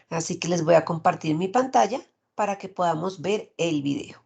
Así que les voy a compartir mi pantalla para que podamos ver el video.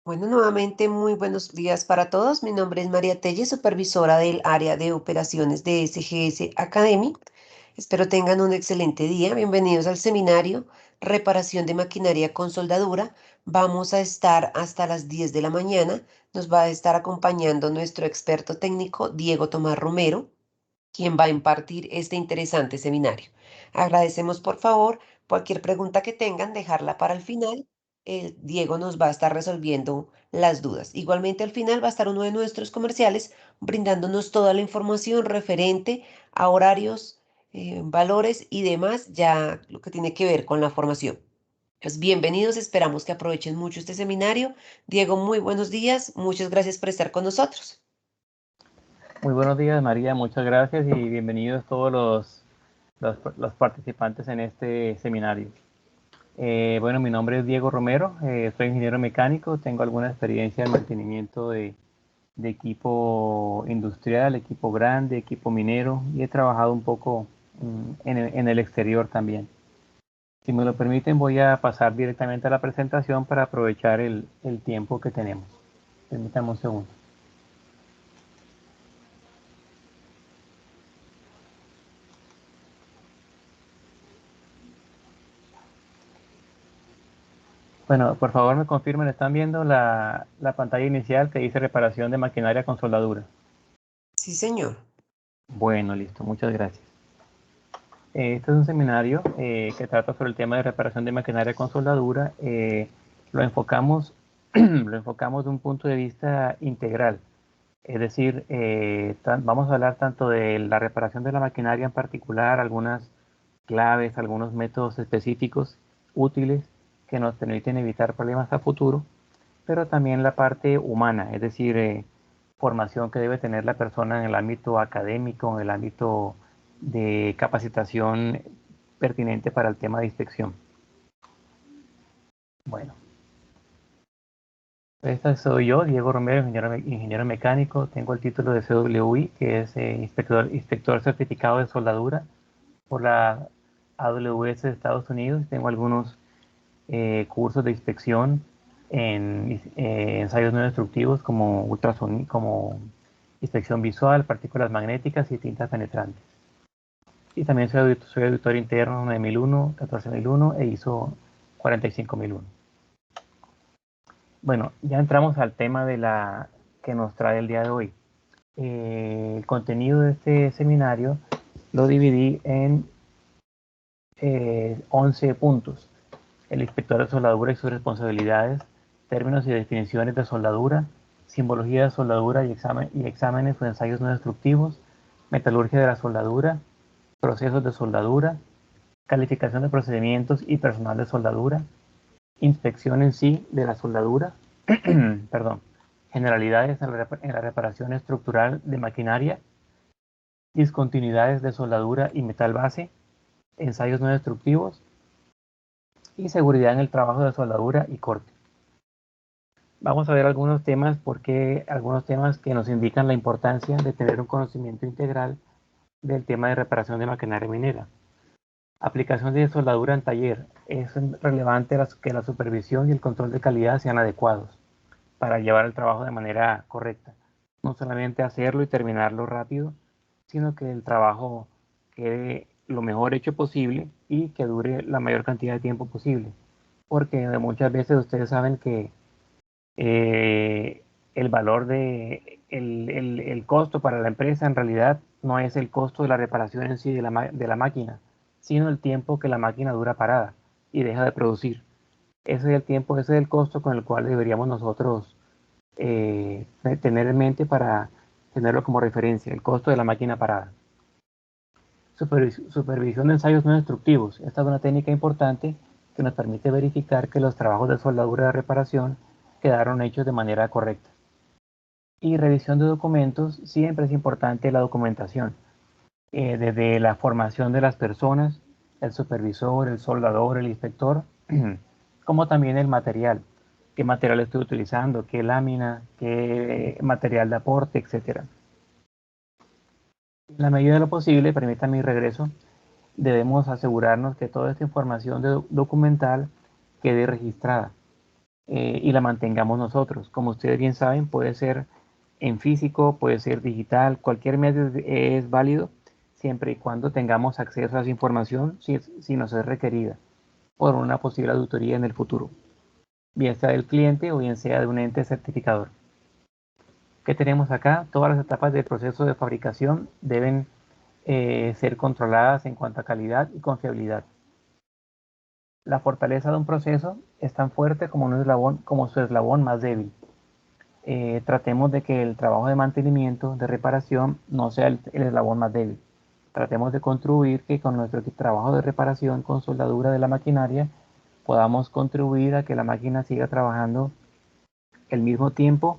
Bueno, nuevamente muy buenos días para todos. Mi nombre es María Telle, supervisora del área de operaciones de SGS Academy. Espero tengan un excelente día. Bienvenidos al seminario Reparación de Maquinaria con Soldadura. Vamos a estar hasta las 10 de la mañana. Nos va a estar acompañando nuestro experto técnico Diego Tomás Romero, quien va a impartir este interesante seminario. Agradecemos, por favor, cualquier pregunta que tengan, dejarla para el final. Diego nos va a estar resolviendo las dudas. Igualmente, al final va a estar uno de nuestros comerciales brindándonos toda la información referente a horarios, valores y demás, ya lo que tiene que ver con la formación. Pues bienvenidos, esperamos que aprovechen mucho este seminario. Diego, muy buenos días. Muchas gracias por estar con nosotros. Muy buenos días, María. Muchas gracias y bienvenidos todos los participantes en este seminario. Bueno, mi nombre es Diego Romero, soy ingeniero mecánico, tengo alguna experiencia en mantenimiento de equipo industrial, equipo grande, equipo minero y he trabajado un poco en el exterior también. Si me lo permiten, voy a pasar directamente a la presentación para aprovechar el tiempo que tenemos. Permítanme un segundo. Bueno, por favor me confirmen, ¿están viendo la pantalla inicial que dice reparación de maquinaria con soldadura? Sí, señor. Bueno, listo, muchas gracias. Este es un seminario que trata sobre el tema de reparación de maquinaria con soldadura. Lo enfocamos, lo enfocamos de un punto de vista integral. Es decir, vamos a hablar tanto de la reparación de la maquinaria en particular, algunas claves, algunos métodos específicos útiles que nos permiten evitar problemas a futuro, pero también la parte humana, es decir, formación que debe tener la persona en el ámbito académico, en el ámbito de capacitación pertinente para el tema de inspección. Bueno, esta soy yo, Diego Romero, ingeniero mecánico. Tengo el título de CWI, que es inspector certificado de soldadura por la AWS de Estados Unidos. Tengo algunos cursos de inspección en ensayos no destructivos como ultrasonido, como inspección visual, partículas magnéticas y tintas penetrantes. Y también soy auditor interno 9001, 14001 e ISO 45001. Bueno, ya entramos al tema que nos trae el día de hoy. El contenido de este seminario lo dividí en 11 puntos. El inspector de soldadura y sus responsabilidades, términos y definiciones de soldadura, simbología de soldadura y exámenes o ensayos no destructivos, metalurgia de la soldadura, procesos de soldadura, calificación de procedimientos y personal de soldadura, inspección en sí de la soldadura, perdón, generalidades en la reparación estructural de maquinaria, discontinuidades de soldadura y metal base, ensayos no destructivos y seguridad en el trabajo de soldadura y corte. Vamos a ver algunos temas que nos indican la importancia de tener un conocimiento integral del tema de reparación de maquinaria minera. Aplicación de soldadura en taller. Es relevante que la supervisión y el control de calidad sean adecuados para llevar el trabajo de manera correcta. No solamente hacerlo y terminarlo rápido, sino que el trabajo quede lo mejor hecho posible y que dure la mayor cantidad de tiempo posible. Porque muchas veces ustedes saben que el valor el costo para la empresa en realidad no es el costo de la reparación en sí de la máquina, sino el tiempo que la máquina dura parada y deja de producir. Ese es el tiempo, ese es el costo con el cual deberíamos nosotros tener en mente para tenerlo como referencia, el costo de la máquina parada. Supervisión de ensayos no destructivos. Esta es una técnica importante que nos permite verificar que los trabajos de soldadura de reparación quedaron hechos de manera correcta. Y revisión de documentos. Siempre es importante la documentación, desde la formación de las personas, el supervisor, el soldador, el inspector, como también el material. Qué material estoy utilizando, qué lámina, qué material de aporte, etc. En la medida de lo posible, permítame mi regreso, debemos asegurarnos que toda esta información documental quede registrada y la mantengamos nosotros. Como ustedes bien saben, puede ser en físico, puede ser digital, cualquier medio es válido siempre y cuando tengamos acceso a esa información si nos es requerida por una posible auditoría en el futuro, bien sea del cliente o bien sea de un ente certificador. ¿Qué tenemos acá? Todas las etapas del proceso de fabricación deben ser controladas en cuanto a calidad y confiabilidad. La fortaleza de un proceso es tan fuerte como su eslabón más débil. Tratemos de que el trabajo de mantenimiento, de reparación, no sea el eslabón más débil. Tratemos de contribuir que con nuestro trabajo de reparación con soldadura de la maquinaria podamos contribuir a que la máquina siga trabajando el mismo tiempo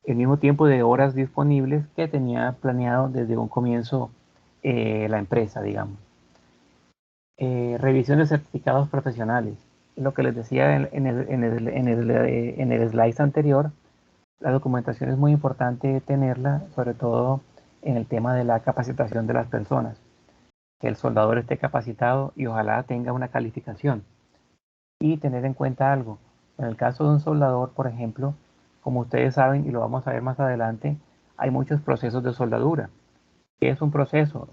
de horas disponibles que tenía planeado desde un comienzo la empresa, digamos. Revisión de certificados profesionales. Lo que les decía en el slide anterior, la documentación es muy importante tenerla, sobre todo en el tema de la capacitación de las personas. Que el soldador esté capacitado y ojalá tenga una calificación. Y tener en cuenta algo. En el caso de un soldador, por ejemplo, como ustedes saben y lo vamos a ver más adelante, hay muchos procesos de soldadura. ¿Qué es un proceso?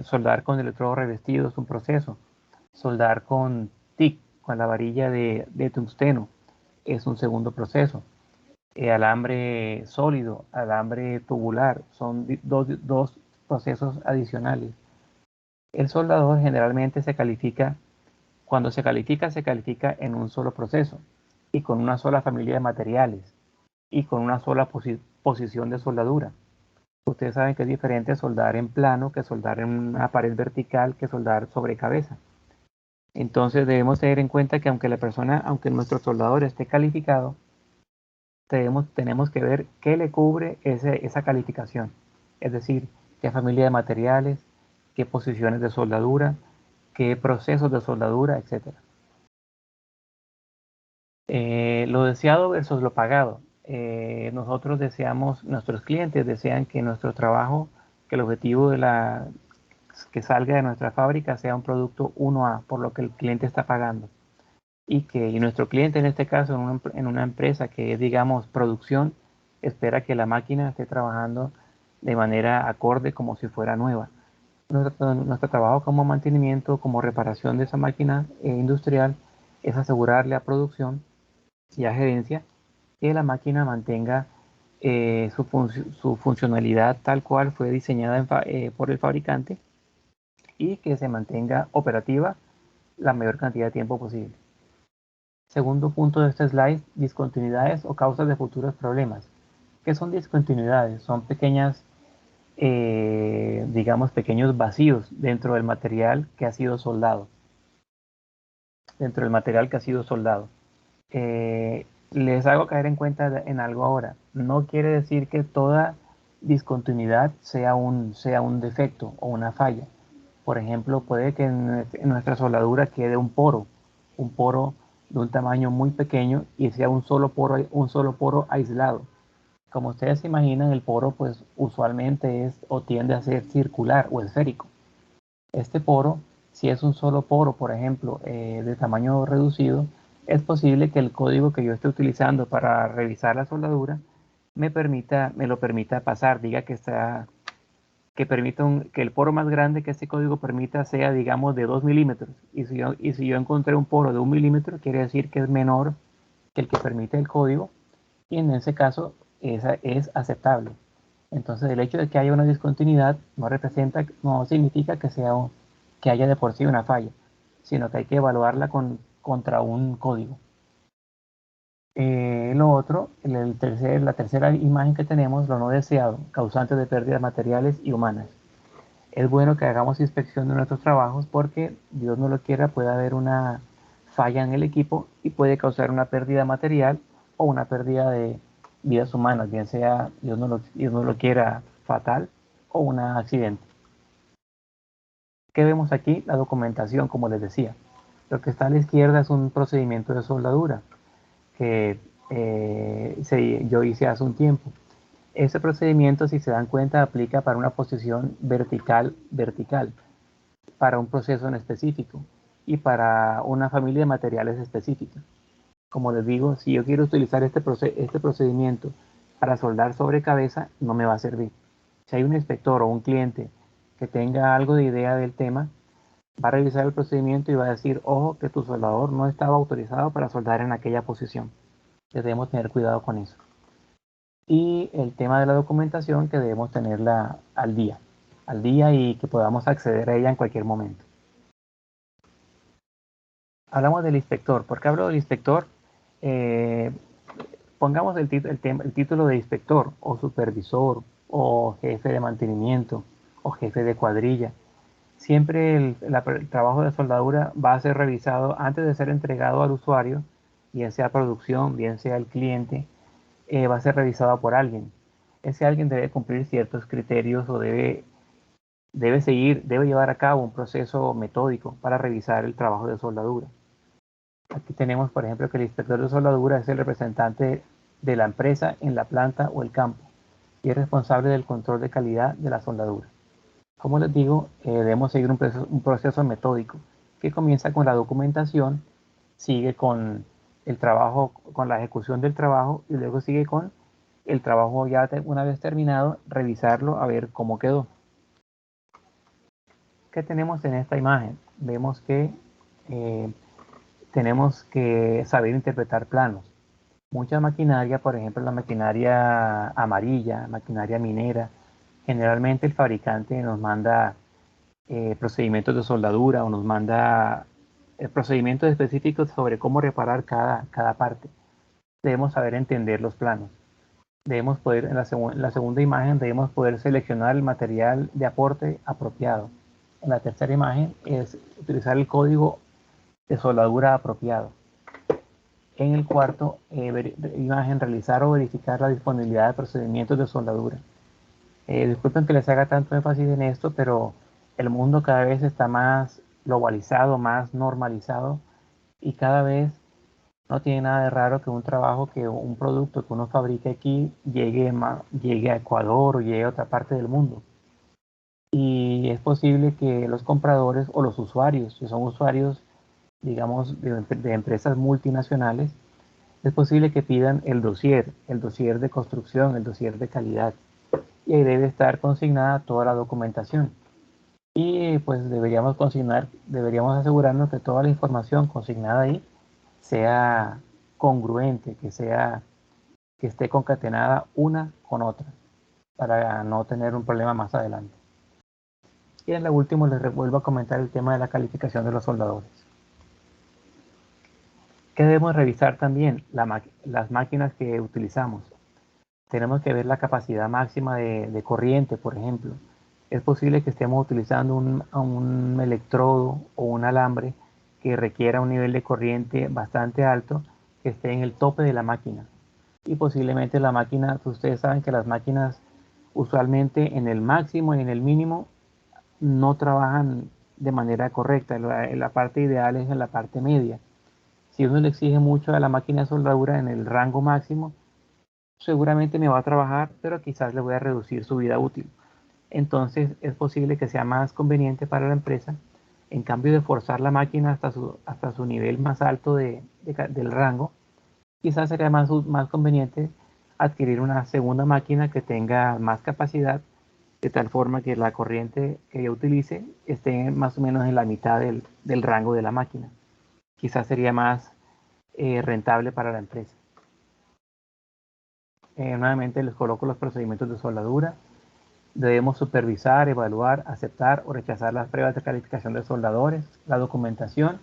Soldar con electrodo revestido es un proceso. Soldar con TIC, con la varilla de tungsteno, es un segundo proceso. Alambre sólido, alambre tubular, son dos procesos adicionales. El soldador generalmente cuando se califica en un solo proceso y con una sola familia de materiales y con una sola posición de soldadura. Ustedes saben que es diferente soldar en plano que soldar en una pared vertical que soldar sobre cabeza. Entonces debemos tener en cuenta que aunque nuestro soldador esté calificado, tenemos que ver qué le cubre esa calificación. Es decir, qué familia de materiales, qué posiciones de soldadura, qué procesos de soldadura, etc. Lo deseado versus lo pagado. Nuestros clientes desean que nuestro trabajo, que el objetivo que salga de nuestra fábrica sea un producto 1A, por lo que el cliente está pagando. Y nuestro cliente, en este caso, en una empresa que es, digamos, producción, espera que la máquina esté trabajando de manera acorde como si fuera nueva. Nuestro trabajo como mantenimiento, como reparación de esa máquina industrial, es asegurarle a producción y a gerencia que la máquina mantenga su funcionalidad tal cual fue diseñada por el fabricante y que se mantenga operativa la mayor cantidad de tiempo posible. Segundo punto de este slide, discontinuidades o causas de futuros problemas. ¿Qué son discontinuidades? Son pequeñas, digamos, pequeños vacíos dentro del material que ha sido soldado. Dentro del material que ha sido soldado. Les hago caer en cuenta en algo ahora. No quiere decir que toda discontinuidad sea un defecto o una falla. Por ejemplo, puede que en nuestra soldadura quede un poro de un tamaño muy pequeño y sea un solo poro aislado. Como ustedes se imaginan, el poro pues usualmente es o tiende a ser circular o esférico. Este poro, si es un solo poro, por ejemplo, de tamaño reducido, es posible que el código que yo esté utilizando para revisar la soldadura me lo permita pasar, diga que está, que permita que el poro más grande que este código permita sea, digamos, de 2 milímetros. Y si yo encontré un poro de 1 milímetro, quiere decir que es menor que el que permite el código, y en ese caso esa es aceptable. Entonces el hecho de que haya una discontinuidad no significa que haya de por sí una falla, sino que hay que evaluarla contra un código. Lo otro, la tercera imagen que tenemos, lo no deseado, causante de pérdidas materiales y humanas. Es bueno que hagamos inspección de nuestros trabajos porque, Dios no lo quiera, puede haber una falla en el equipo y puede causar una pérdida material o una pérdida de vidas humanas, bien sea, Dios no lo quiera, fatal o un accidente. ¿Qué vemos aquí? La documentación, como les decía. Lo que está a la izquierda es un procedimiento de soldadura que yo hice hace un tiempo. Ese procedimiento, si se dan cuenta, aplica para una posición vertical, para un proceso en específico y para una familia de materiales específicos. Como les digo, si yo quiero utilizar este procedimiento para soldar sobre cabeza, no me va a servir. Si hay un inspector o un cliente que tenga algo de idea del tema, va a revisar el procedimiento y va a decir, ojo, que tu soldador no estaba autorizado para soldar en aquella posición. Debemos tener cuidado con eso. Y el tema de la documentación, que debemos tenerla al día y que podamos acceder a ella en cualquier momento. Hablamos del inspector. ¿Por qué hablo del inspector? Eh, Pongamos el título de inspector o supervisor o jefe de mantenimiento o jefe de cuadrilla. Siempre el trabajo de soldadura va a ser revisado antes de ser entregado al usuario, bien sea producción, bien sea el cliente, va a ser revisado por alguien. Ese alguien debe cumplir ciertos criterios o debe llevar a cabo un proceso metódico para revisar el trabajo de soldadura. Aquí tenemos, por ejemplo, que el inspector de soldadura es el representante de la empresa en la planta o el campo y es responsable del control de calidad de la soldadura. Como les digo, debemos seguir un proceso metódico que comienza con la documentación, sigue con el trabajo, con la ejecución del trabajo y luego sigue con el trabajo ya una vez terminado, revisarlo a ver cómo quedó. ¿Qué tenemos en esta imagen? Vemos que tenemos que saber interpretar planos. Mucha maquinaria, por ejemplo la maquinaria amarilla, maquinaria minera, generalmente el fabricante nos manda procedimientos de soldadura o nos manda procedimientos específicos sobre cómo reparar cada parte. Debemos saber entender los planos. Debemos poder, en la segunda imagen, debemos poder seleccionar el material de aporte apropiado. En la tercera imagen es utilizar el código de soldadura apropiado. En el cuarto, imagen, realizar o verificar la disponibilidad de procedimientos de soldadura. Disculpen que les haga tanto énfasis en esto, pero el mundo cada vez está más globalizado, más normalizado y cada vez no tiene nada de raro que un producto que uno fabrique aquí llegue a Ecuador o llegue a otra parte del mundo. Y es posible que los compradores o los usuarios, si son usuarios, digamos, de empresas multinacionales, es posible que pidan el dossier de construcción, el dossier de calidad. Y ahí debe estar consignada toda la documentación. Y pues deberíamos asegurarnos que toda la información consignada ahí sea congruente, que esté concatenada una con otra, para no tener un problema más adelante. Y en lo último les vuelvo a comentar el tema de la calificación de los soldadores. ¿Qué debemos revisar también? Las máquinas que utilizamos. Tenemos que ver la capacidad máxima de corriente, por ejemplo. Es posible que estemos utilizando un electrodo o un alambre que requiera un nivel de corriente bastante alto, que esté en el tope de la máquina. Y posiblemente la máquina, ustedes saben que las máquinas usualmente en el máximo y en el mínimo no trabajan de manera correcta. La parte ideal es en la parte media. Si uno le exige mucho a la máquina de soldadura en el rango máximo, seguramente me va a trabajar, pero quizás le voy a reducir su vida útil. Entonces es posible que sea más conveniente para la empresa, en cambio de forzar la máquina hasta su nivel más alto del rango, quizás sería más conveniente adquirir una segunda máquina que tenga más capacidad, de tal forma que la corriente que yo utilice esté más o menos en la mitad del rango de la máquina. Quizás sería más rentable para la empresa. Nuevamente les coloco los procedimientos de soldadura. Debemos supervisar, evaluar, aceptar o rechazar las pruebas de calificación de soldadores, la documentación.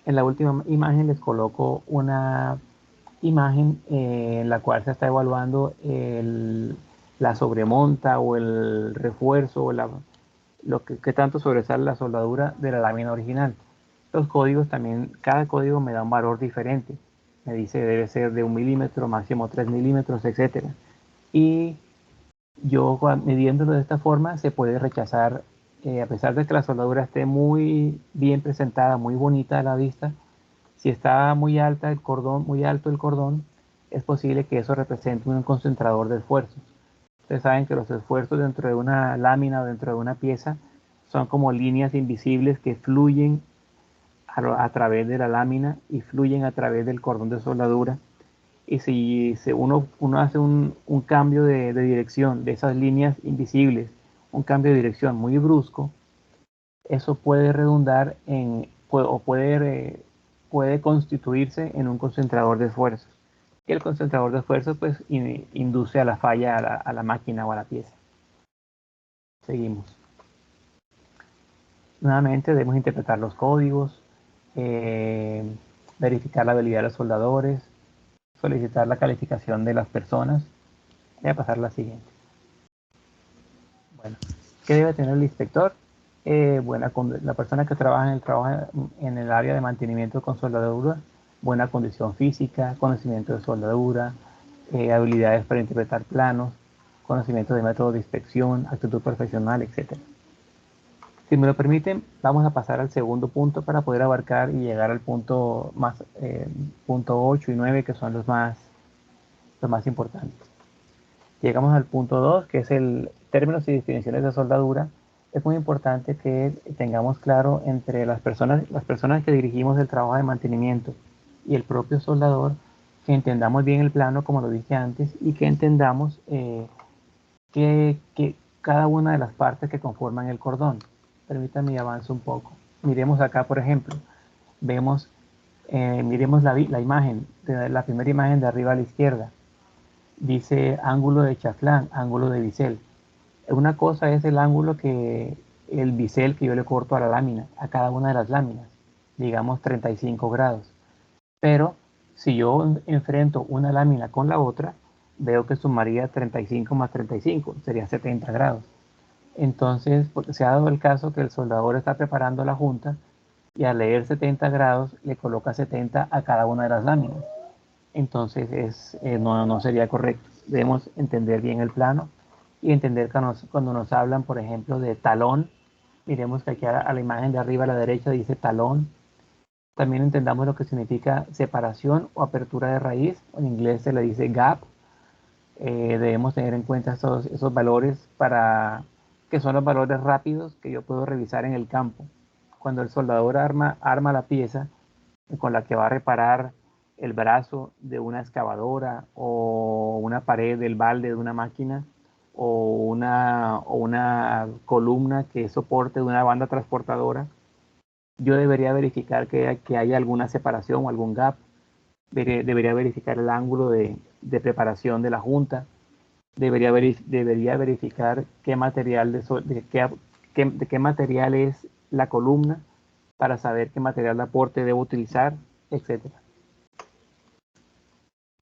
En la última imagen les coloco una imagen en la cual se está evaluando la sobremonta o el refuerzo o lo que tanto sobresale la soldadura de la lámina original. Los códigos también, cada código me da un valor diferente. Me dice debe ser de 1 milímetro, máximo 3 milímetros, etc. Y yo midiéndolo de esta forma se puede rechazar, a pesar de que la soldadura esté muy bien presentada, muy bonita a la vista, si está muy alta el cordón, muy alto el cordón, es posible que eso represente un concentrador de esfuerzos. Ustedes saben que los esfuerzos dentro de una lámina o dentro de una pieza son como líneas invisibles que fluyen a través de la lámina y fluyen a través del cordón de soldadura. Y si uno hace un cambio de dirección de esas líneas invisibles, un cambio de dirección muy brusco, eso puede redundar o puede constituirse en un concentrador de esfuerzos. Y el concentrador de esfuerzos pues induce a la falla a la máquina o a la pieza. Seguimos. Nuevamente debemos interpretar los códigos, eh, verificar la habilidad de los soldadores, solicitar la calificación de las personas. Voy a pasar a la siguiente. Bueno, ¿qué debe tener el inspector? La persona que trabaja en el área de mantenimiento con soldadura, buena condición física, conocimiento de soldadura, habilidades para interpretar planos, conocimiento de métodos de inspección, actitud profesional, etc. Si me lo permiten, vamos a pasar al segundo punto para poder abarcar y llegar al punto 8 y 9, que son los más importantes. Llegamos al punto 2, que es el términos y definiciones de soldadura. Es muy importante que tengamos claro entre las personas que dirigimos el trabajo de mantenimiento y el propio soldador, que entendamos bien el plano, como lo dije antes, y que entendamos que cada una de las partes que conforman el cordón. Permítanme avanzo un poco. Miremos acá, por ejemplo, miremos la imagen, la primera imagen de arriba a la izquierda. Dice ángulo de chaflán, ángulo de bisel. Una cosa es el bisel que yo le corto a la lámina, a cada una de las láminas, digamos 35 grados. Pero si yo enfrento una lámina con la otra, veo que sumaría 35 más 35, sería 70 grados. Entonces, porque se ha dado el caso que el soldador está preparando la junta y al leer 70 grados le coloca 70 a cada una de las láminas. Entonces no sería correcto. Debemos entender bien el plano y entender que cuando nos hablan, por ejemplo, de talón, miremos que aquí a la imagen de arriba a la derecha dice talón. También entendamos lo que significa separación o apertura de raíz. En inglés se le dice gap. Debemos tener en cuenta esos valores que son los valores rápidos que yo puedo revisar en el campo. Cuando el soldador arma la pieza con la que va a reparar el brazo de una excavadora o una pared del balde de una máquina o una columna que soporte de una banda transportadora, yo debería verificar que haya alguna separación o algún gap debería verificar el ángulo de preparación de la junta, debería verificar qué material de qué material es la columna para saber qué material de aporte debo utilizar, etcétera.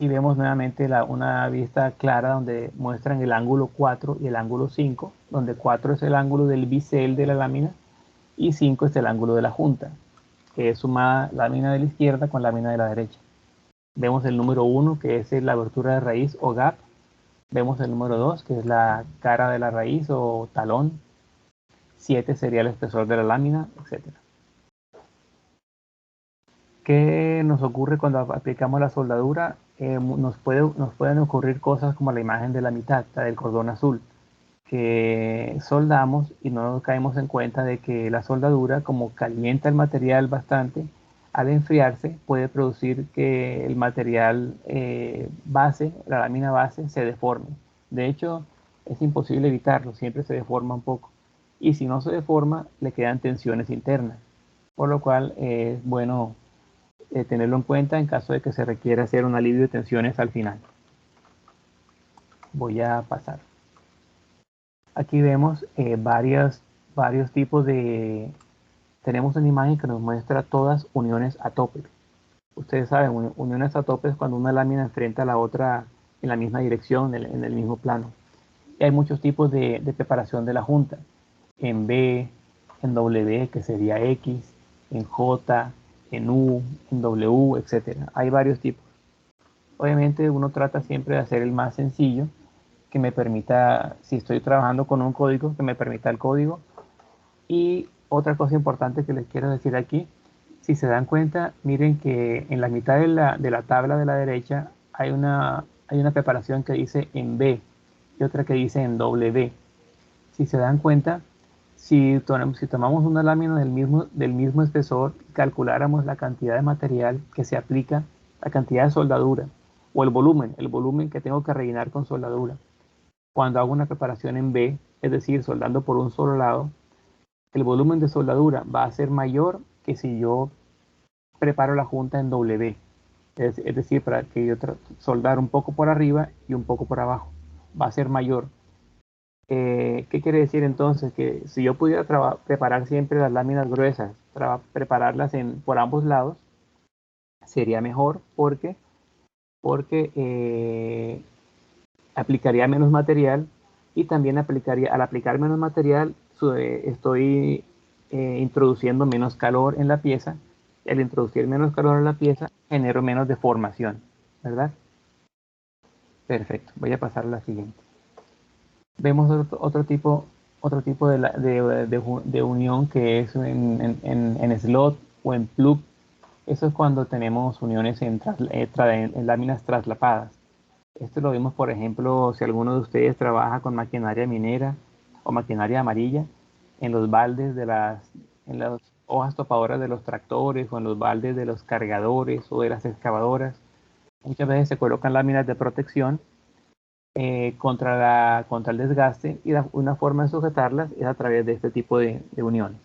Y vemos nuevamente una vista clara donde muestran el ángulo 4 y el ángulo 5, donde 4 es el ángulo del bisel de la lámina y 5 es el ángulo de la junta, que es sumada lámina de la izquierda con lámina de la derecha. Vemos el número 1, que es la abertura de raíz o gap. Vemos el número 2, que es la cara de la raíz o talón. 7 sería el espesor de la lámina, etc. ¿Qué nos ocurre cuando aplicamos la soldadura? Nos pueden ocurrir cosas como la imagen de la mitad, la del cordón azul, que soldamos y no nos caemos en cuenta de que la soldadura, como calienta el material bastante, al enfriarse puede producir que el material base, la lámina base, se deforme. De hecho, es imposible evitarlo, siempre se deforma un poco. Y si no se deforma, le quedan tensiones internas, por lo cual es bueno tenerlo en cuenta en caso de que se requiera hacer un alivio de tensiones al final. Voy a pasar. Aquí vemos varios tipos de... Tenemos una imagen que nos muestra todas uniones a tope. Ustedes saben, uniones a tope es cuando una lámina enfrenta a la otra en la misma dirección, en el mismo plano. Y hay muchos tipos de preparación de la junta. En B, en W, que sería X, en J, en U, en W, etc. Hay varios tipos. Obviamente uno trata siempre de hacer el más sencillo, que me permita, si estoy trabajando con un código, que me permita el código. Y otra cosa importante que les quiero decir aquí, si se dan cuenta, miren que en la mitad de la tabla de la derecha hay una preparación que dice en B y otra que dice en W. Si se dan cuenta, si tomamos una lámina del mismo espesor, calculáramos la cantidad de material que se aplica, la cantidad de soldadura o el volumen que tengo que rellenar con soldadura. Cuando hago una preparación en B, es decir, soldando por un solo lado, el volumen de soldadura va a ser mayor que si yo preparo la junta en W. Es decir, para que yo soldar un poco por arriba y un poco por abajo. Va a ser mayor. ¿Qué quiere decir entonces? Que si yo pudiera preparar siempre las láminas gruesas, prepararlas por ambos lados, sería mejor porque aplicaría menos material y también al aplicar menos material estoy introduciendo menos calor en la pieza y al introducir menos calor en la pieza genero menos deformación, ¿verdad? Perfecto, voy a pasar a la siguiente. Vemos otro tipo de unión que es en slot o en plug. Eso es cuando tenemos uniones en láminas traslapadas. Esto lo vemos, por ejemplo, si alguno de ustedes trabaja con maquinaria minera o maquinaria amarilla, en los baldes en las hojas topadoras de los tractores o en los baldes de los cargadores o de las excavadoras. Muchas veces se colocan láminas de protección contra el desgaste y una forma de sujetarlas es a través de este tipo de uniones.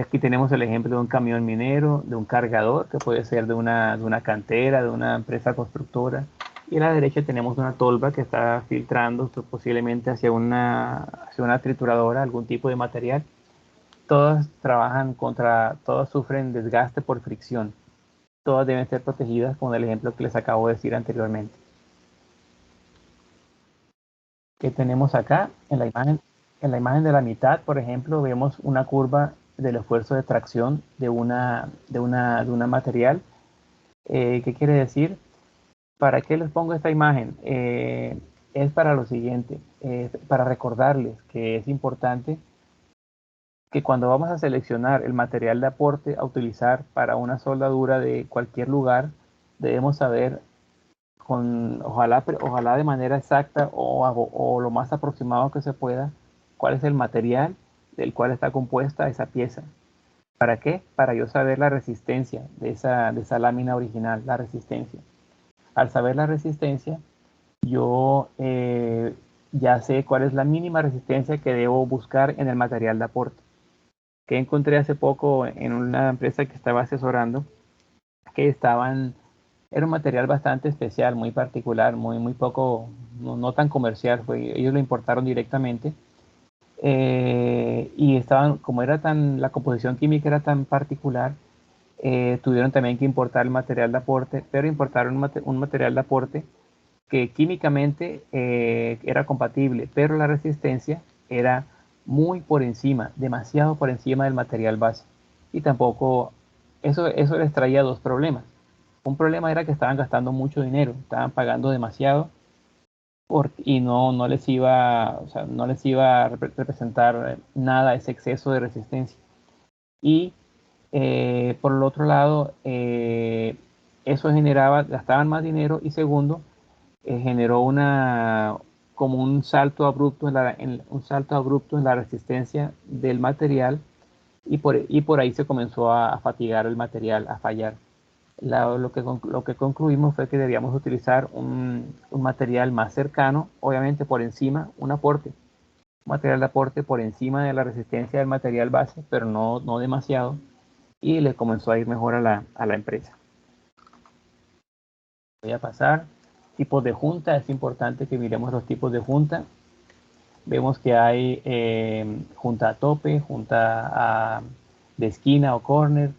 Aquí tenemos el ejemplo de un camión minero, de un cargador, que puede ser de una cantera, de una empresa constructora. Y a la derecha tenemos una tolva que está filtrando posiblemente hacia una trituradora, algún tipo de material. Todas todas sufren desgaste por fricción. Todas deben ser protegidas con el ejemplo que les acabo de decir anteriormente. ¿Qué tenemos acá? En la imagen de la mitad, por ejemplo, vemos una curva del esfuerzo de tracción de una material. ¿Qué quiere decir? ¿Para qué les pongo esta imagen? Es para lo siguiente, para recordarles que es importante que cuando vamos a seleccionar el material de aporte a utilizar para una soldadura de cualquier lugar, debemos saber ojalá de manera exacta o lo más aproximado que se pueda, cuál es el material del cual está compuesta esa pieza. ¿Para qué? Para yo saber la resistencia de esa lámina original, la resistencia. Al saber la resistencia, yo ya sé cuál es la mínima resistencia que debo buscar en el material de aporte. Que encontré hace poco en una empresa que estaba asesorando, que era un material bastante especial, muy particular, muy poco, no tan comercial, ellos lo importaron directamente. Y como la composición química era tan particular, tuvieron también que importar el material de aporte, pero importaron un material de aporte que químicamente era compatible, pero la resistencia era muy por encima, demasiado por encima del material base. Y tampoco, eso les traía dos problemas. Un problema era que estaban gastando mucho dinero, estaban pagando demasiado y no les iba, o sea, no les iba a representar nada ese exceso de resistencia. Y por el otro lado, eso gastaban más dinero, y segundo, generó como un salto abrupto en la resistencia del material, y por ahí se comenzó a fatigar el material, a fallar. Lo que concluimos fue que debíamos utilizar un material más cercano, obviamente por encima, un material de aporte por encima de la resistencia del material base, pero no demasiado, y le comenzó a ir mejor a la empresa. Voy a pasar. Tipos de junta, es importante que miremos los tipos de junta. Vemos que hay junta a tope, de esquina o corner,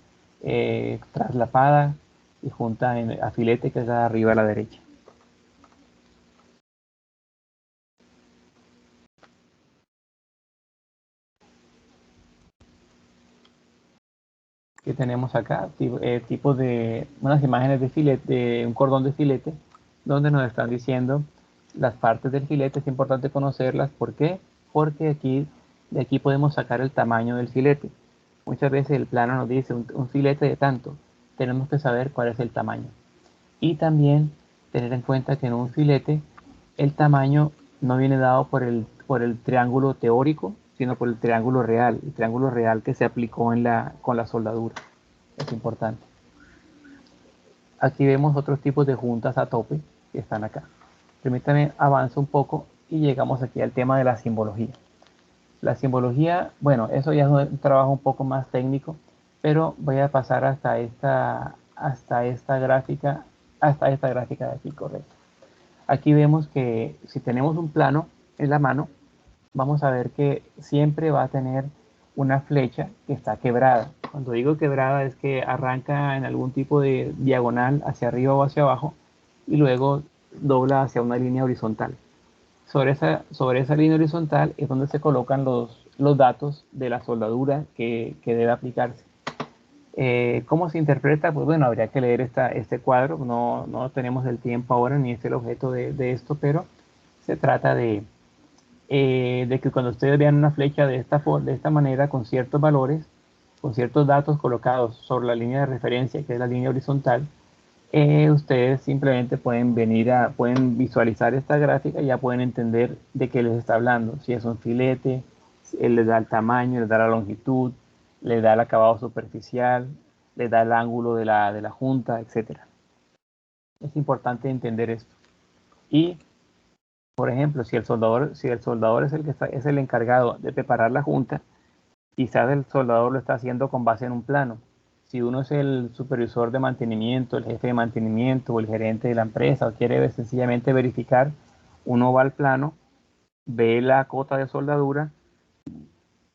traslapada, y junta a filete, que es arriba a la derecha. Que tenemos acá tipos de unas imágenes de filete, de un cordón de filete, donde nos están diciendo las partes del filete. Es importante conocerlas. ¿Por qué? Porque de aquí podemos sacar el tamaño del filete. Muchas veces el plano nos dice un filete de tanto. Tenemos que saber cuál es el tamaño. Y también tener en cuenta que en un filete el tamaño no viene dado por el triángulo teórico, sino por el triángulo real que se aplicó con la soldadura. Es importante. Aquí vemos otros tipos de juntas a tope que están acá. Permítanme avanzo un poco y llegamos aquí al tema de la simbología. La simbología, bueno, eso ya es un trabajo un poco más técnico, pero voy a pasar hasta esta gráfica de aquí, correcto. Aquí vemos que si tenemos un plano en la mano, vamos a ver que siempre va a tener una flecha que está quebrada. Cuando digo quebrada es que arranca en algún tipo de diagonal hacia arriba o hacia abajo, y luego dobla hacia una línea horizontal. Sobre esa línea horizontal es donde se colocan los datos de la soldadura que debe aplicarse. ¿Cómo se interpreta? Pues bueno, habría que leer este cuadro. No tenemos el tiempo ahora ni es el objeto de esto, pero se trata de que cuando ustedes vean una flecha de esta manera, con ciertos valores, con ciertos datos colocados sobre la línea de referencia, que es la línea horizontal, ustedes simplemente pueden visualizar esta gráfica y ya pueden entender de qué les está hablando. Si es un filete, les da el tamaño, les da la longitud, les da el acabado superficial, les da el ángulo de la junta, etc. Es importante entender esto. Y, por ejemplo, si el soldador es el encargado de preparar la junta, quizás el soldador lo está haciendo con base en un plano. Si uno es el supervisor de mantenimiento, el jefe de mantenimiento o el gerente de la empresa, o quiere sencillamente verificar, uno va al plano, ve la cota de soldadura,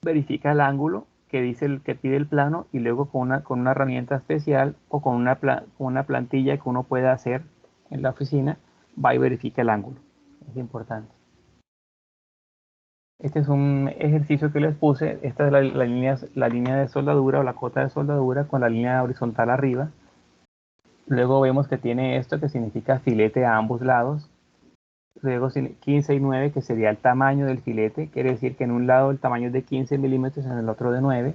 verifica el ángulo que pide el plano, y luego con una herramienta especial o con una plantilla que uno pueda hacer en la oficina, va y verifica el ángulo. Es importante. Este es un ejercicio que les puse. Esta es la línea de soldadura o la cota de soldadura con la línea horizontal arriba. Luego vemos que tiene esto que significa filete a ambos lados. Luego 15 y 9, que sería el tamaño del filete. Quiere decir que en un lado el tamaño es de 15 milímetros, en el otro de 9.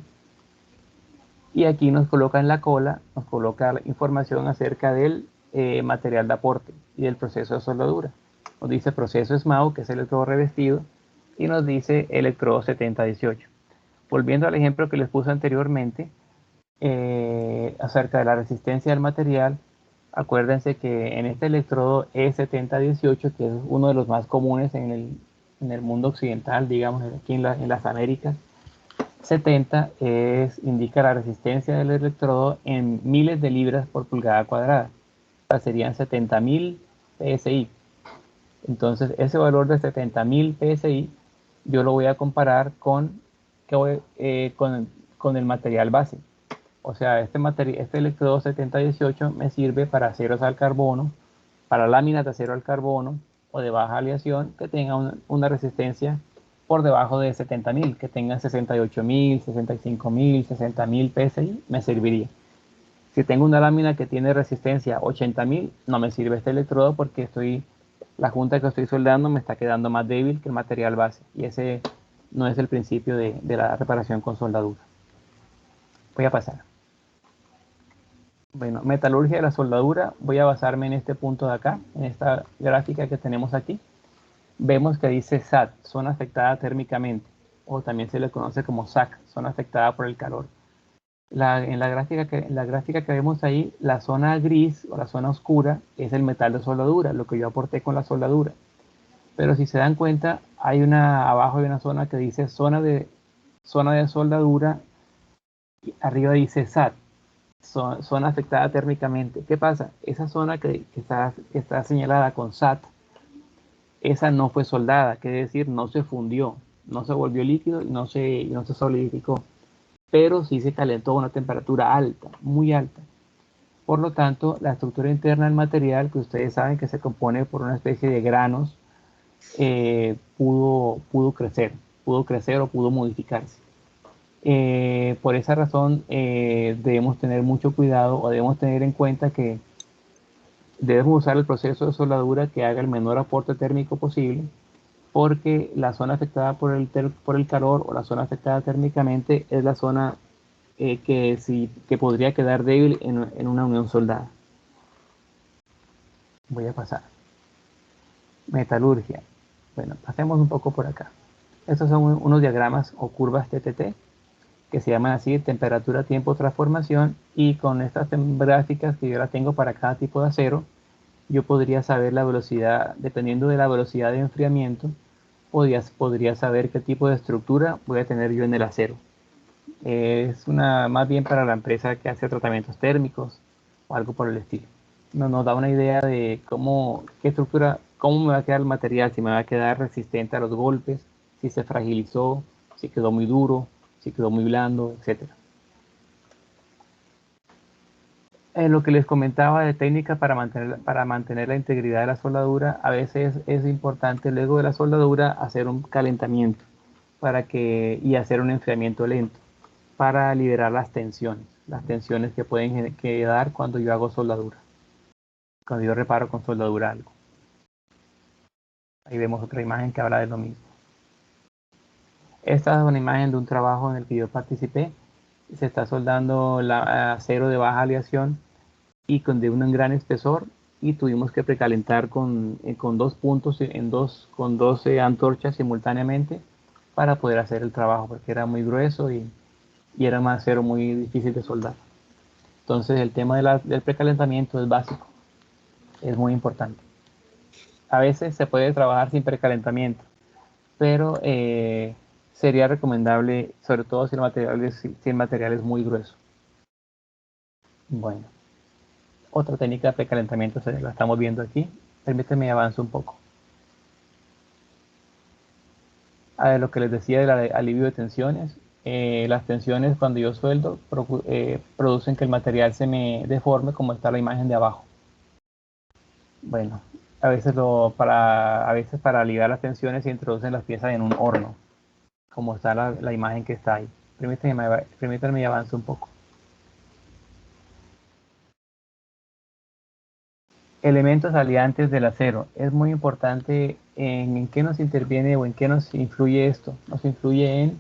Y aquí nos coloca en la cola, nos coloca la información acerca del material de aporte y del proceso de soldadura. Nos dice proceso SMAU, que es el electrodo revestido, y nos dice electrodo 7018. Volviendo al ejemplo que les puse anteriormente, acerca de la resistencia del material, acuérdense que en este electrodo E7018, que es uno de los más comunes en el mundo occidental, digamos aquí en las Américas, 70 indica la resistencia del electrodo en miles de libras por pulgada cuadrada. O sea, serían 70.000 PSI. Entonces, ese valor de 70.000 PSI yo lo voy a comparar con el material base. O sea, este electrodo 7018 me sirve para aceros al carbono, para láminas de acero al carbono o de baja aleación que tengan una resistencia por debajo de 70.000, que tengan 68.000, 65.000, 60.000 PSI, me serviría. Si tengo una lámina que tiene resistencia 80.000, no me sirve este electrodo porque la junta que estoy soldando me está quedando más débil que el material base. Y ese no es el principio de la reparación con soldadura. Voy a pasar. Bueno, metalurgia de la soldadura, voy a basarme en este punto de acá, en esta gráfica que tenemos aquí. Vemos que dice SAT, zona afectada térmicamente, o también se le conoce como SAC, zona afectada por el calor. En la gráfica que vemos ahí, la zona gris o la zona oscura es el metal de soldadura, lo que yo aporté con la soldadura. Pero si se dan cuenta, abajo hay una zona que dice zona de soldadura, y arriba dice SAT, zona afectada térmicamente. ¿Qué pasa? Esa zona que está señalada con SAT, esa no fue soldada, quiere decir no se fundió, no se volvió líquido y no se solidificó, pero sí se calentó a una temperatura alta, muy alta. Por lo tanto, la estructura interna del material, que ustedes saben que se compone por una especie de granos, pudo crecer o pudo modificarse. Por esa razón debemos tener mucho cuidado o debemos tener en cuenta que debemos usar el proceso de soldadura que haga el menor aporte térmico posible, porque la zona afectada por el calor o la zona afectada térmicamente es la zona que podría quedar débil en una unión soldada. Voy a pasar. Metalurgia. Bueno, pasemos un poco por acá. Estos son unos diagramas o curvas TTT que se llaman así, temperatura, tiempo, transformación, y con estas gráficas que yo las tengo para cada tipo de acero, yo podría saber la velocidad, dependiendo de la velocidad de enfriamiento, podría saber qué tipo de estructura voy a tener yo en el acero. Es más bien para la empresa que hace tratamientos térmicos o algo por el estilo. Nos da una idea de qué estructura, cómo me va a quedar el material, si me va a quedar resistente a los golpes, si se fragilizó, si quedó muy duro, si quedó muy blando, etc. Lo que les comentaba de técnica para mantener la integridad de la soldadura, a veces es importante luego de la soldadura hacer un calentamiento y hacer un enfriamiento lento para liberar las tensiones que pueden quedar cuando yo hago soldadura, cuando yo reparo con soldadura algo. Ahí vemos otra imagen que habla de lo mismo. Esta es una imagen de un trabajo en el que yo participé. Se está soldando acero de baja aleación y de un gran espesor, y tuvimos que precalentar con 2 puntos con 12 antorchas simultáneamente para poder hacer el trabajo, porque era muy grueso y era un acero muy difícil de soldar. Entonces el tema del precalentamiento es básico, es muy importante. A veces se puede trabajar sin precalentamiento, pero sería recomendable, sobre todo si el material es muy grueso. Bueno, otra técnica de precalentamiento la estamos viendo aquí. Permíteme avanzar un poco. A lo que les decía del alivio de tensiones. Las tensiones cuando yo sueldo producen que el material se me deforme, como está la imagen de abajo. Bueno, a veces para aliviar las tensiones se introducen las piezas en un horno, como está la imagen que está ahí. Permítanme avance un poco. Elementos aliantes del acero. Es muy importante en qué nos interviene o en qué nos influye esto. Nos influye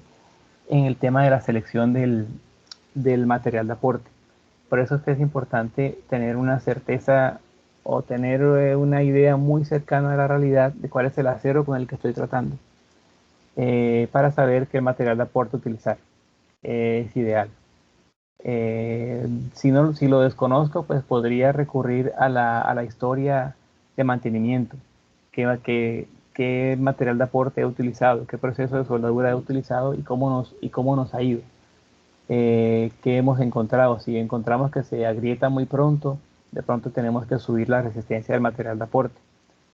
en el tema de la selección del material de aporte. Por eso es que es importante tener una certeza o tener una idea muy cercana a la realidad de cuál es el acero con el que estoy tratando, para saber qué material de aporte utilizar. Es ideal. Si lo desconozco, pues podría recurrir a la historia de mantenimiento, que qué material de aporte he utilizado, qué proceso de soldadura he utilizado y cómo nos ha ido. ¿Qué hemos encontrado? Si encontramos que se agrieta muy pronto, de pronto tenemos que subir la resistencia del material de aporte.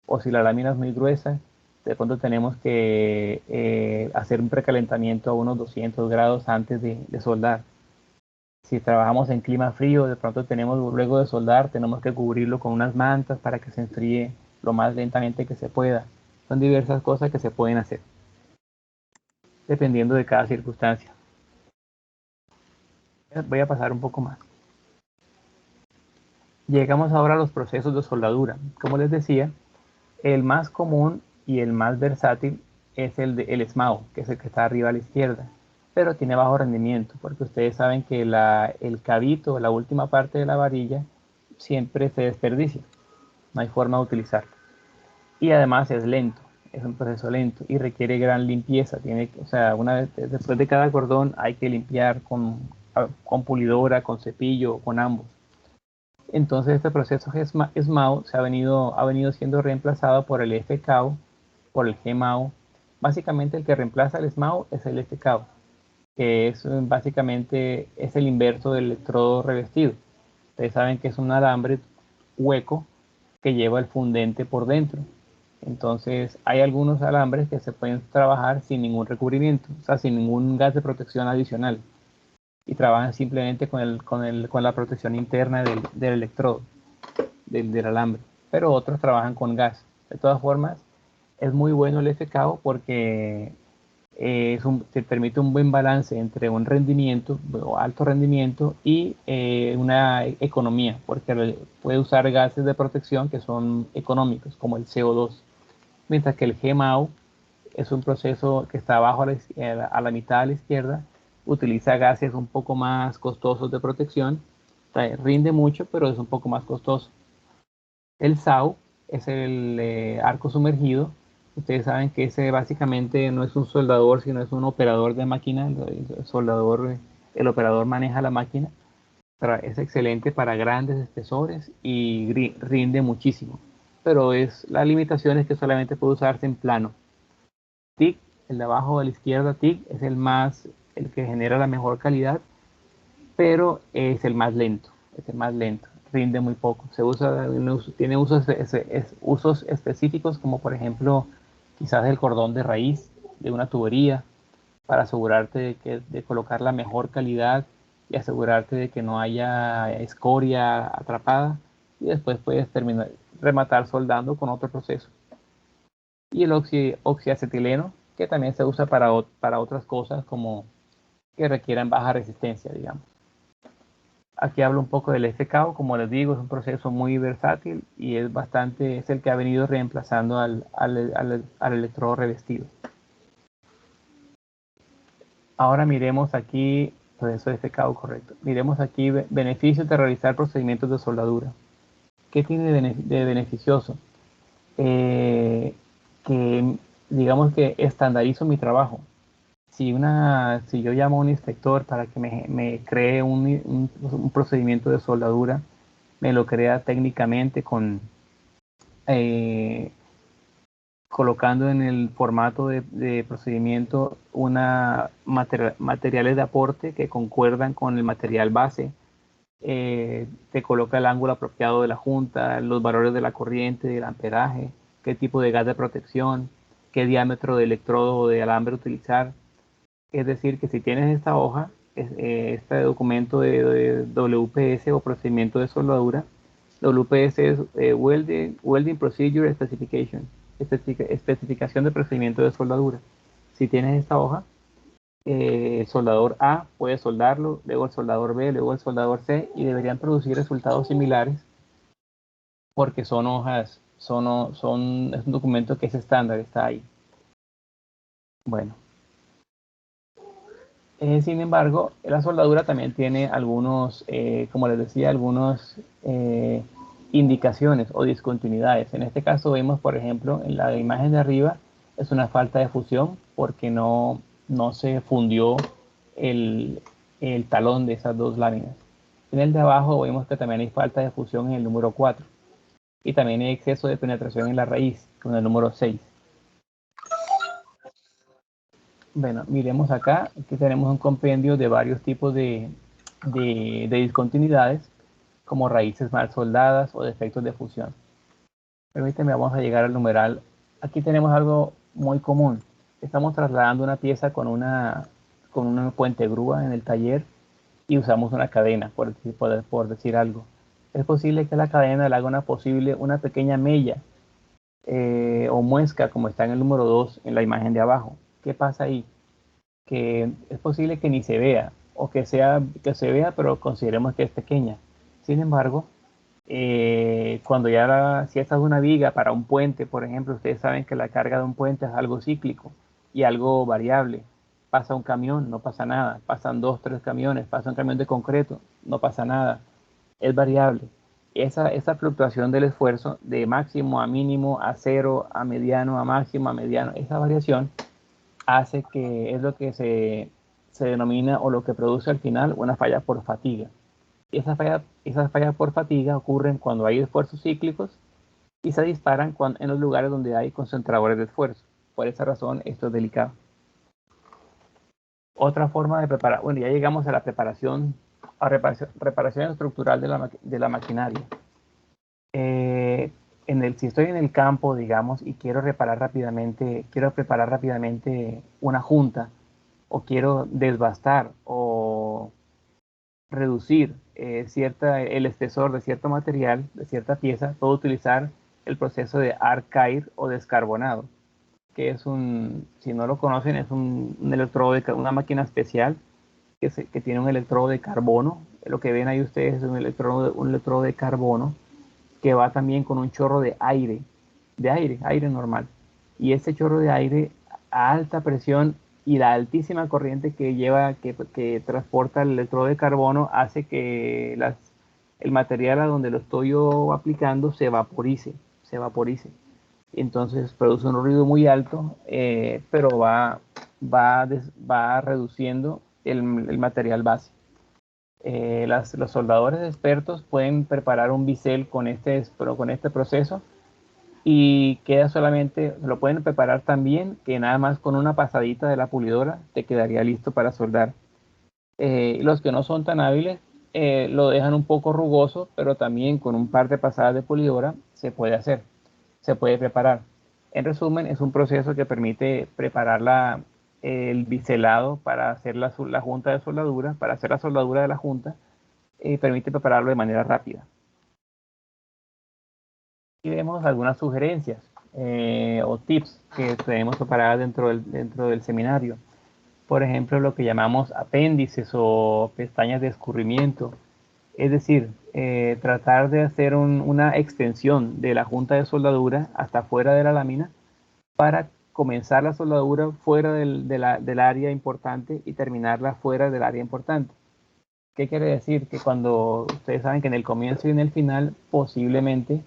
O si la lámina es muy gruesa, de pronto tenemos que hacer un precalentamiento a unos 200 grados antes de soldar. Si trabajamos en clima frío, de pronto luego de soldar, tenemos que cubrirlo con unas mantas para que se enfríe lo más lentamente que se pueda. Son diversas cosas que se pueden hacer, dependiendo de cada circunstancia. Voy a pasar un poco más. Llegamos ahora a los procesos de soldadura. Como les decía, el más común y el más versátil es el esmao, que es el que está arriba a la izquierda, pero tiene bajo rendimiento, porque ustedes saben que el cabito, la última parte de la varilla, siempre se desperdicia. No hay forma de utilizarlo. Y además es lento, es un proceso lento y requiere gran limpieza. O sea, después de cada cordón hay que limpiar con pulidora, con cepillo, con ambos. Entonces este proceso SMAO ha venido siendo reemplazado por el FKO, por el GMAO. Básicamente el que reemplaza el SMAO es el FKO, que es básicamente es el inverso del electrodo revestido. Ustedes saben que es un alambre hueco que lleva el fundente por dentro. Entonces hay algunos alambres que se pueden trabajar sin ningún recubrimiento, o sea, sin ningún gas de protección adicional, y trabajan simplemente con la protección interna del electrodo, del alambre, pero otros trabajan con gas. De todas formas, es muy bueno el FKO porque te permite un buen balance entre un rendimiento, o alto rendimiento, y una economía, porque puede usar gases de protección que son económicos, como el CO2, mientras que el GMAO es un proceso que está abajo a la mitad a la izquierda, utiliza gases un poco más costosos de protección, rinde mucho, pero es un poco más costoso. El SAO es el arco sumergido. Ustedes saben que ese básicamente no es un soldador, sino es un operador de máquina. El operador maneja la máquina. Es excelente para grandes espesores y rinde muchísimo. Pero la limitación es que solamente puede usarse en plano. TIG, el de abajo a la izquierda, TIG, es el que genera la mejor calidad, pero es el más lento, rinde muy poco. Tiene usos específicos, como por ejemplo, quizás el cordón de raíz de una tubería, para asegurarte de colocar la mejor calidad y asegurarte de que no haya escoria atrapada, y después puedes rematar soldando con otro proceso. Y el oxiacetileno, que también se usa para otras cosas como que requieran baja resistencia, digamos. Aquí hablo un poco del FKO, como les digo, es un proceso muy versátil y es el que ha venido reemplazando al electrodo revestido. Ahora miremos aquí, proceso de FKO, correcto. Miremos aquí beneficios de realizar procedimientos de soldadura. ¿Qué tiene de beneficioso? Que digamos que estandarizo mi trabajo. Si yo llamo a un inspector para que me cree un procedimiento de soldadura, me lo crea técnicamente colocando en el formato de procedimiento materiales de aporte que concuerdan con el material base. Te coloca el ángulo apropiado de la junta, los valores de la corriente, del amperaje, qué tipo de gas de protección, qué diámetro de electrodo o de alambre utilizar. Es decir, que si tienes esta hoja, este documento de WPS o procedimiento de soldadura, WPS es Welding Procedure Specification, especificación de procedimiento de soldadura. Si tienes esta hoja, el soldador A puede soldarlo, luego el soldador B, luego el soldador C, y deberían producir resultados similares porque es un documento que es estándar, está ahí. Bueno. Sin embargo, la soldadura también tiene como les decía, algunas indicaciones o discontinuidades. En este caso vemos, por ejemplo, en la imagen de arriba, es una falta de fusión porque no se fundió el talón de esas dos láminas. En el de abajo vemos que también hay falta de fusión en el número 4 y también hay exceso de penetración en la raíz con el número 6. Bueno, miremos acá, aquí tenemos un compendio de varios tipos de discontinuidades, como raíces mal soldadas o defectos de fusión. Permíteme, vamos a llegar al numeral. Aquí tenemos algo muy común. Estamos trasladando una pieza con una puente grúa en el taller y usamos una cadena, por decir algo. Es posible que la cadena le haga una pequeña mella o muesca, como está en el número 2 en la imagen de abajo. ¿Qué pasa ahí? Que es posible que ni se vea, o que se vea, pero consideremos que es pequeña. Sin embargo, si esta es una viga para un puente, por ejemplo, ustedes saben que la carga de un puente es algo cíclico y algo variable. Pasa un camión, no pasa nada. Pasan 2, 3 camiones, pasa un camión de concreto, no pasa nada. Es variable. Esa fluctuación del esfuerzo de máximo a mínimo, a cero, a mediano, a máximo, a mediano, esa variación hace que es lo que se denomina o lo que produce al final una falla por fatiga. Esas fallas por fatiga ocurren cuando hay esfuerzos cíclicos y se disparan en los lugares donde hay concentradores de esfuerzo. Por esa razón, esto es delicado. Otra forma de preparar, bueno, ya llegamos a la reparación estructural de la maquinaria. Si estoy en el campo, digamos, y quiero preparar rápidamente una junta, o quiero desbastar o reducir el espesor de cierto material, de cierta pieza, puedo utilizar el proceso de Arc-Cair o descarbonado, que si no lo conocen, es un electrodo una máquina especial que tiene un electrodo de carbono. Lo que ven ahí ustedes es un electrodo de carbono que va también con un chorro de aire normal. Y ese chorro de aire a alta presión y la altísima corriente que transporta el electrodo de carbono hace que el material a donde lo estoy yo aplicando se vaporice. Entonces produce un ruido muy alto, pero va reduciendo el material base. Los soldadores expertos pueden preparar un bisel con este proceso y queda solamente, lo pueden preparar también que nada más con una pasadita de la pulidora te quedaría listo para soldar. Los que no son tan hábiles lo dejan un poco rugoso, pero también con un par de pasadas de pulidora se puede preparar. En resumen, es un proceso que permite preparar el biselado para hacer la junta de soldadura, para hacer la soldadura de la junta, y permite prepararlo de manera rápida. Y vemos algunas sugerencias o tips que tenemos preparadas dentro del seminario. Por ejemplo, lo que llamamos apéndices o pestañas de escurrimiento. Es decir, tratar de hacer una extensión de la junta de soldadura hasta fuera de la lámina para comenzar la soldadura fuera del área importante y terminarla fuera del área importante. ¿Qué quiere decir? Que cuando ustedes saben que en el comienzo y en el final posiblemente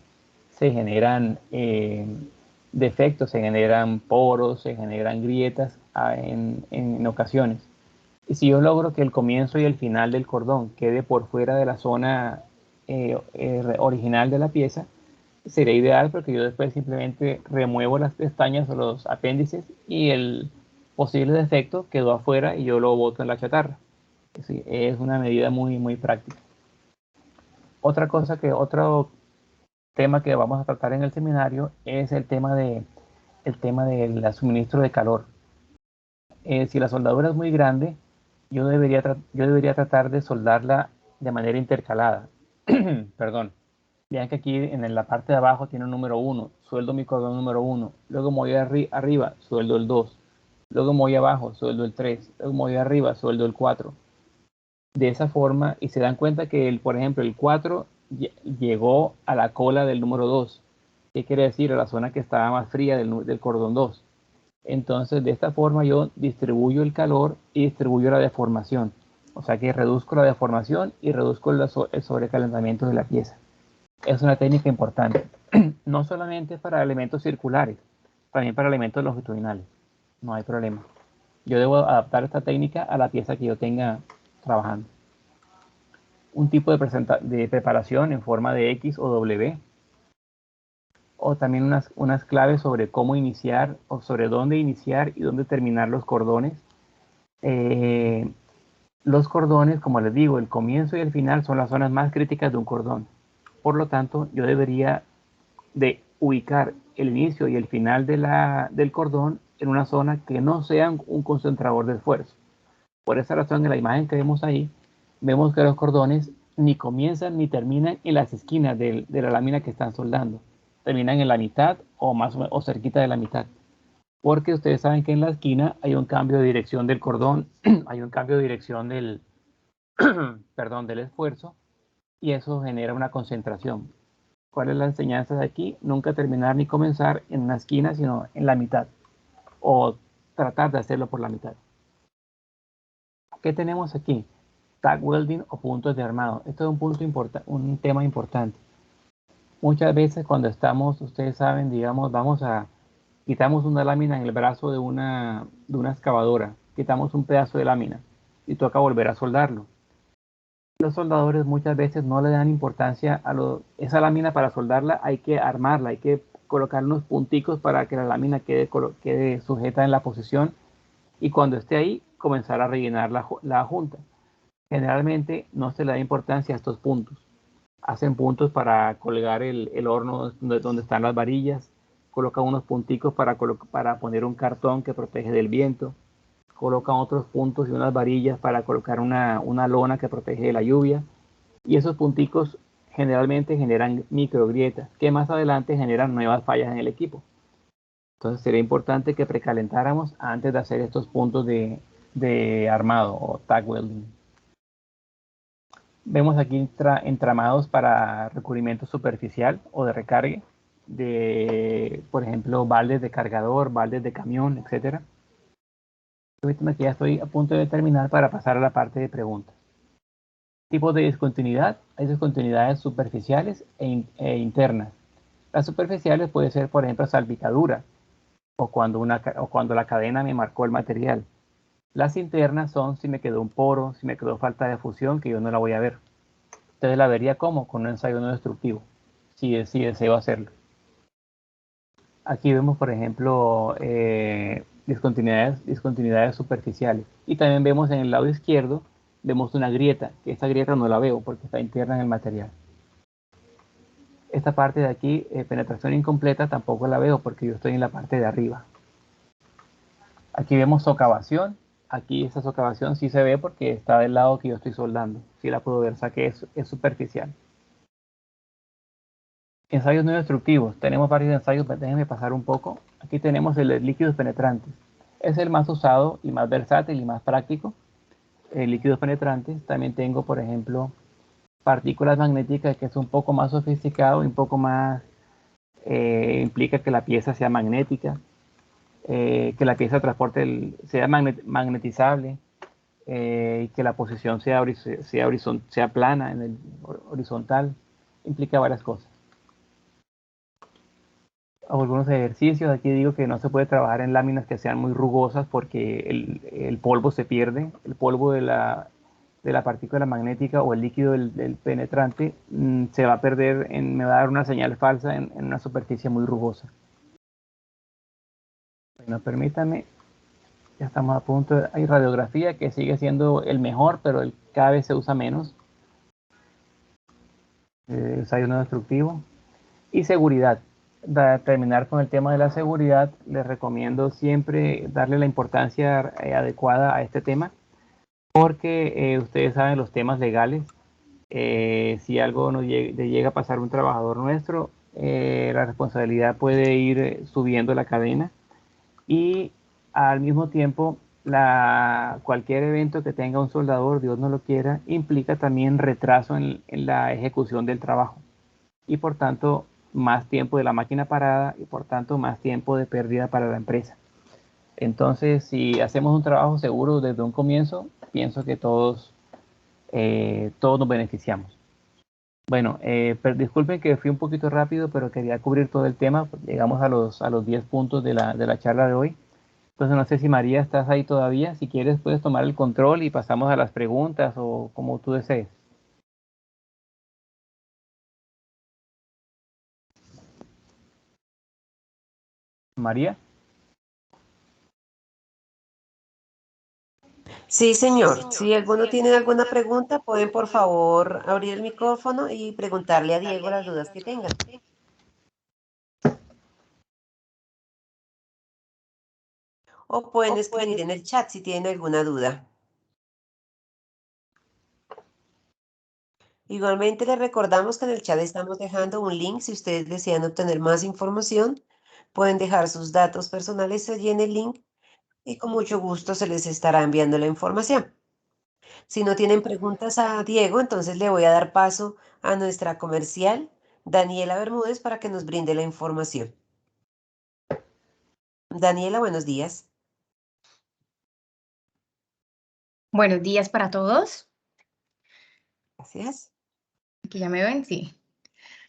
se generan defectos, se generan poros, se generan grietas en ocasiones. Y si yo logro que el comienzo y el final del cordón quede por fuera de la zona original de la pieza, sería ideal porque yo después simplemente remuevo las pestañas o los apéndices y el posible defecto quedó afuera y yo lo boto en la chatarra. Sí, es una medida muy, muy práctica. Otro tema que vamos a tratar en el seminario es el tema del suministro de calor. Si la soldadura es muy grande, yo debería tratar de soldarla de manera intercalada. Perdón. Vean que aquí en la parte de abajo tiene un número 1, sueldo mi cordón número 1, luego me voy arriba, sueldo el 2, luego me voy abajo, sueldo el 3, luego me voy arriba, sueldo el 4. De esa forma, y se dan cuenta que, por ejemplo, el 4 llegó a la cola del número 2. ¿Qué quiere decir? A la zona que estaba más fría del cordón 2. Entonces, de esta forma yo distribuyo el calor y distribuyo la deformación. O sea que reduzco la deformación y reduzco el sobrecalentamiento de la pieza. Es una técnica importante, no solamente para elementos circulares, también para elementos longitudinales. No hay problema. Yo debo adaptar esta técnica a la pieza que yo tenga trabajando. Un tipo de preparación en forma de X o W. o también unas claves sobre cómo iniciar o sobre dónde iniciar y dónde terminar los cordones. Eh, los cordones, como les digo, el comienzo y el final son las zonas más críticas de un cordón. Por lo tanto, yo debería de ubicar el inicio y el final del cordón en una zona que no sea un concentrador de esfuerzo. Por esa razón, en la imagen que vemos ahí, vemos que los cordones ni comienzan ni terminan en las esquinas de la lámina que están soldando. Terminan en la mitad o más o cerquita de la mitad. Porque ustedes saben que en la esquina hay un cambio de dirección del cordón, hay un cambio de dirección perdón, del esfuerzo, y eso genera una concentración. ¿Cuál es la enseñanza de aquí? Nunca terminar ni comenzar en una esquina, sino en la mitad, o tratar de hacerlo por la mitad. ¿Qué tenemos aquí? Tag welding o puntos de armado. Esto es un tema importante. Muchas veces cuando estamos, ustedes saben, digamos, quitamos una lámina en el brazo de una excavadora, quitamos un pedazo de lámina y toca volver a soldarlo. Los soldadores muchas veces no le dan importancia esa lámina. Para soldarla hay que armarla, hay que colocar unos punticos para que la lámina quede sujeta en la posición, y cuando esté ahí comenzar a rellenar la junta. Generalmente no se le da importancia a estos puntos. Hacen puntos para colgar el horno donde están las varillas, colocan unos punticos para poner un cartón que protege del viento, colocan otros puntos y unas varillas para colocar una lona que protege de la lluvia, y esos punticos generalmente generan microgrietas que más adelante generan nuevas fallas en el equipo. Entonces sería importante que precalentáramos antes de hacer estos puntos de armado o tack welding. Vemos aquí entramados para recubrimiento superficial o de recargue, por ejemplo, baldes de cargador, baldes de camión, etc. Permítame que ya estoy a punto de terminar para pasar a la parte de preguntas. Tipos de discontinuidad. Hay discontinuidades superficiales e internas. Las superficiales puede ser, por ejemplo, salpicadura o cuando la cadena me marcó el material. Las internas son si me quedó un poro, si me quedó falta de fusión, que yo no la voy a ver. Entonces la vería como con un ensayo no destructivo, si deseo hacerlo. Aquí vemos, por ejemplo, discontinuidades superficiales. Y también vemos en el lado izquierdo, vemos una grieta, que esta grieta no la veo porque está interna en el material. Esta parte de aquí, penetración incompleta, tampoco la veo porque yo estoy en la parte de arriba. Aquí vemos socavación. Aquí esa socavación sí se ve porque está del lado que yo estoy soldando. Sí la puedo ver, o sea que es superficial. Ensayos no destructivos. Tenemos varios ensayos, déjenme pasar un poco. Aquí tenemos el de líquidos penetrantes. Es el más usado y más versátil y más práctico. Líquidos penetrantes. También tengo, por ejemplo, partículas magnéticas, que es un poco más sofisticado y un poco más, implica que la pieza sea magnética, que la pieza sea magnetizable, y que la posición sea plana, horizontal. Implica varias cosas. Algunos ejercicios. Aquí digo que no se puede trabajar en láminas que sean muy rugosas porque el polvo se pierde, el polvo de la partícula magnética o el líquido del penetrante se va a perder, me va a dar una señal falsa en una superficie muy rugosa. Bueno, permítame, ya estamos a punto. Hay radiografía, que sigue siendo el mejor, pero cada vez se usa menos. Ensayo no destructivo. Y seguridad. Para terminar con el tema de la seguridad, les recomiendo siempre darle la importancia adecuada a este tema, porque ustedes saben los temas legales. Si algo le llega a pasar a un trabajador nuestro, la responsabilidad puede ir subiendo la cadena, y al mismo tiempo cualquier evento que tenga un soldador, Dios no lo quiera, implica también retraso en la ejecución del trabajo, y por tanto más tiempo de la máquina parada, y por tanto más tiempo de pérdida para la empresa. Entonces, si hacemos un trabajo seguro desde un comienzo, pienso que todos nos beneficiamos. Bueno, disculpen que fui un poquito rápido, pero quería cubrir todo el tema. Llegamos a los 10 puntos de la charla de hoy. Entonces, no sé si María estás ahí todavía. Si quieres, puedes tomar el control y pasamos a las preguntas, o como tú desees. María. Sí, señor. Si alguno tiene alguna pregunta, pueden por favor abrir el micrófono y preguntarle a Diego las dudas que tengan. O pueden escribir en el chat si tienen alguna duda. Igualmente les recordamos que en el chat estamos dejando un link si ustedes desean obtener más información. Pueden dejar sus datos personales allí en el link y con mucho gusto se les estará enviando la información. Si no tienen preguntas a Diego, entonces le voy a dar paso a nuestra comercial, Daniela Bermúdez, para que nos brinde la información. Daniela, buenos días. Buenos días para todos. Gracias. Aquí ya me ven, sí.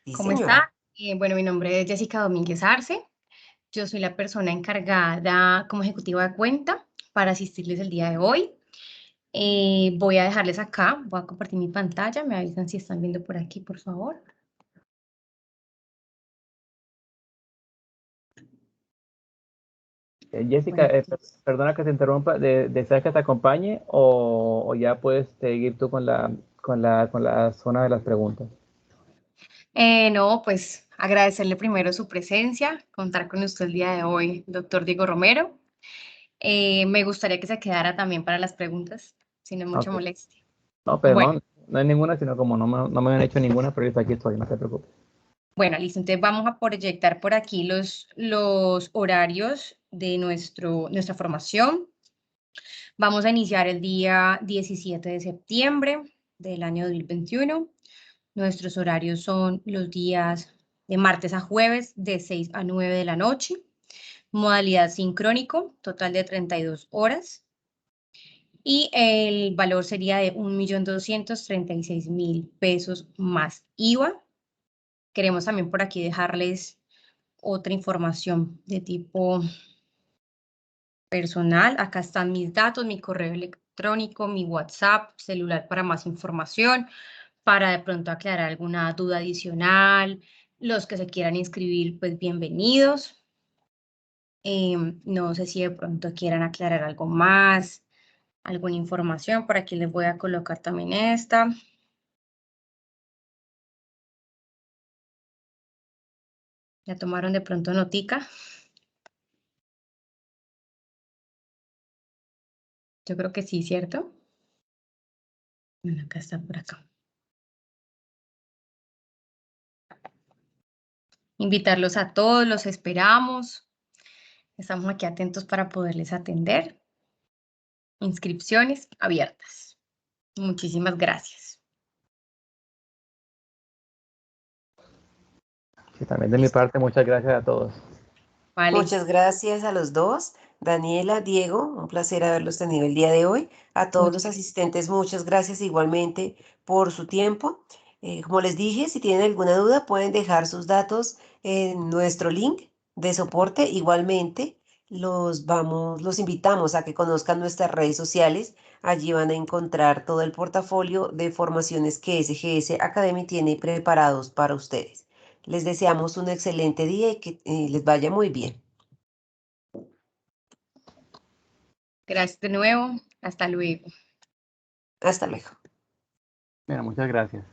Sí, ¿Cómo señora. está? Bueno, mi nombre es Jessica Domínguez Arce. Yo soy la persona encargada como ejecutiva de cuenta para asistirles el día de hoy. Voy a dejarles acá, voy a compartir mi pantalla. Me avisan si están viendo por aquí, por favor. Jessica, Bueno, perdona que te interrumpa, ¿deseas que te acompañe o ya puedes seguir tú con la zona de las preguntas? no, pues agradecerle primero su presencia, contar con usted el día de hoy, doctor Diego Romero. Me gustaría que se quedara también para las preguntas, si no es mucha Ok. molestia. No, pero Bueno. no hay ninguna, sino como no me han hecho ninguna, pero yo aquí estoy, no te preocupes. Bueno, listo. Entonces vamos a proyectar por aquí los horarios de nuestra formación. Vamos a iniciar el día 17 de septiembre del año 2021. Nuestros horarios son los días de martes a jueves de 6 a 9 de la noche. Modalidad sincrónico, total de 32 horas. Y el valor sería de 1.236.000 pesos más IVA. Queremos también por aquí dejarles otra información de tipo personal. Acá están mis datos, mi correo electrónico, mi WhatsApp, celular para más información, para de pronto aclarar alguna duda adicional. Los que se quieran inscribir, pues bienvenidos. No sé si de pronto quieran aclarar algo más, alguna información. Por aquí les voy a colocar también esta. ¿Ya tomaron de pronto notica? Yo creo que sí, ¿cierto? Bueno, acá está por acá. Invitarlos a todos, los esperamos. Estamos aquí atentos para poderles atender. Inscripciones abiertas. Muchísimas gracias. Sí, también de mi Listo. parte, muchas gracias a todos. Vale. Muchas gracias a los dos. Daniela, Diego, un placer haberlos tenido el día de hoy. A todos Muchas los gracias. asistentes, muchas gracias igualmente por su tiempo. Como les dije, si tienen alguna duda, pueden dejar sus datos en nuestro link de soporte. Igualmente, los invitamos a que conozcan nuestras redes sociales. Allí van a encontrar todo el portafolio de formaciones que SGS Academy tiene preparados para ustedes. Les deseamos un excelente día y que les vaya muy bien. Gracias de nuevo. Hasta luego. Hasta luego. Mira, muchas gracias.